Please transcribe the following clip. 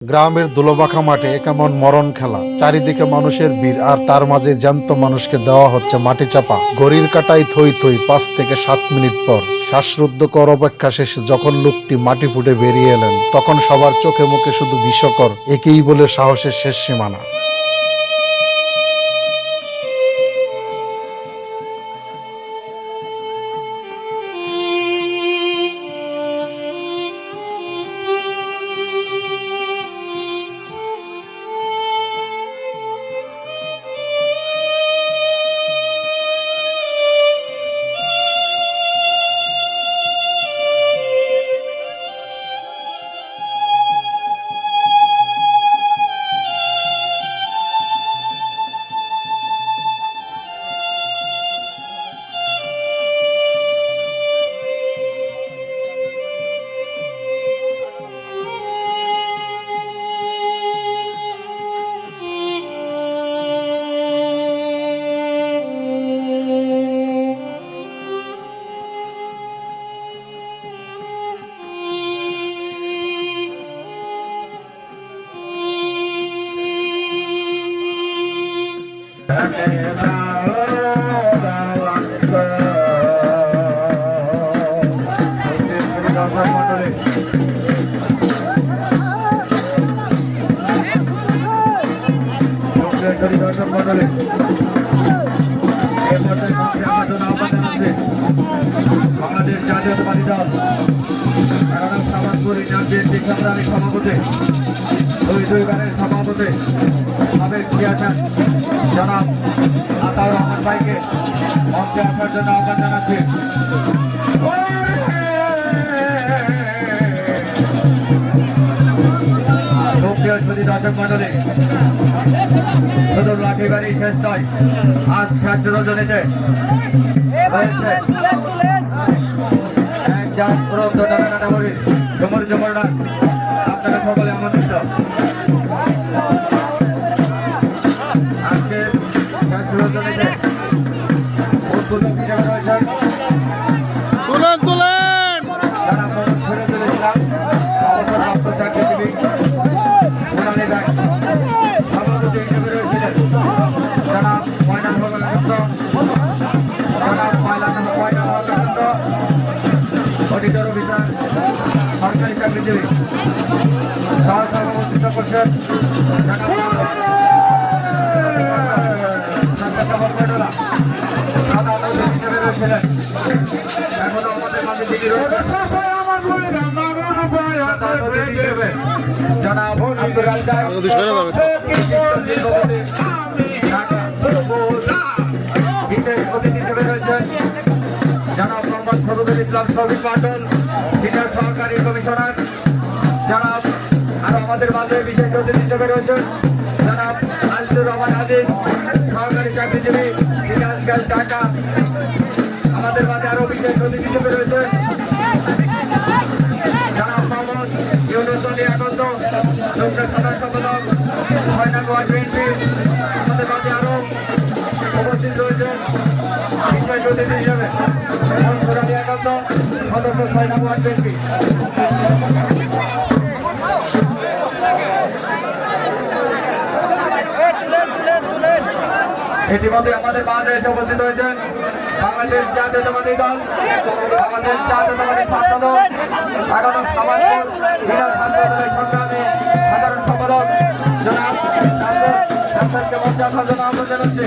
গ্রামের দোলাবাখা মাঠে কেমন মরণ খেলা, চারিদিকে মানুষের ভিড়, আর তার মাঝে জ্যান্ত মানুষকে দেওয়া হচ্ছে মাটি চাপা। ঘড়ির কাঁটায় থই থই 5 থেকে 7 মিনিট পর শ্বাসরুদ্ধকর অপেক্ষা শেষে যখন লোকটি মাটি ফুটে বেরিয়ে এলেন, তখন সবার চোখে মুখে শুধু বিস্ময়কর, একেই বলে সাহসের শেষ সীমানা। বাংলাদেশ জাতীয়তাবাদী দল সাবানপুর ইউনিয়ন বিএনপি সংগ্রামী সভাপতি, দুইবারের সভাপতি, সাবেক চেয়ারম্যান জনাব আতাউর রহমান ভাইকে মঞ্চে আসার জন্য আহ্বান জানাচ্ছি। দর্শক মন্ডলী, শুধু লাঠিবাড়ি শেষ নয়, আজ ছাত্র রজনীতে রয়েছে এক জাগ্রত টানাটানাবলী ঝুমুর ঝুমুর ডাক। আপনারা সকলে আমন্ত্রিত। আজকে ছাত্র রজনীতে উদ্বোধক হিসেবে রয়েছেন যারা ফিরোজুল ইসলাম, অবসরপ্রাপ্ত চাকরিজীবী সোনালী ব্যাংক। সভাপতি হিসেবে রয়েছিলেন জনাব ময়নাল হক আনন্দ, জনাব ময়নাল হক আনন্দ, অডিটর অফিসার, সরকারি চাকরিজীবী। সহসভাপতিত্ব করছেন হিসেবে রয়েছিলেন, এখনো আমাদের মাঝে যিনি রয়েছেন জনাব আব্দুল রাজ্জাক, বিশেষ অতিথি হিসেবে রয়েছেন জনাব মোহাম্মদ শরীফুল ইসলাম শফিক মন্ডল, সিনিয়র সহকারী কমিশনার। জনাব আরো আমাদের মাঝে বিশেষ অতিথি হিসেবে রয়েছেন জনাব আজিজুর রহমান আজিজ, সহকারী চাকরিজীবী, ফিনান্সিয়াল ঢাকা। আমাদের মাঝে আরো বিশেষ অতিথি হিসেবে রয়েছেন জনাব মোহাম্মদ ইউনুস আলী আকন্দ, যুগ্ম সাধারণ সম্পাদক, 6 নং ওয়ার্ড বিএনপি। আমাদের মাঝে আরো উপস্থিত রয়েছেন বিশেষ অতিথি হিসেবে মনসুর আলী আকন্দ, সদস্য 6 নং ওয়ার্ড বিএনপি। ইতিমধ্যে আমাদের মাঝে এসে উপস্থিত হয়েছেন বাংলাদেশ জাতীয়তাবাদী দল, বাংলাদেশ জাতীয়তাবাদী ছাত্র দল, এগারো সাবানপুর জেলা ছাত্র দলের সংগ্রামী সাধারণ সম্পাদক জনাব ডাক্তারকে মঞ্চে আসার জন্য আহ্বান জানাচ্ছি।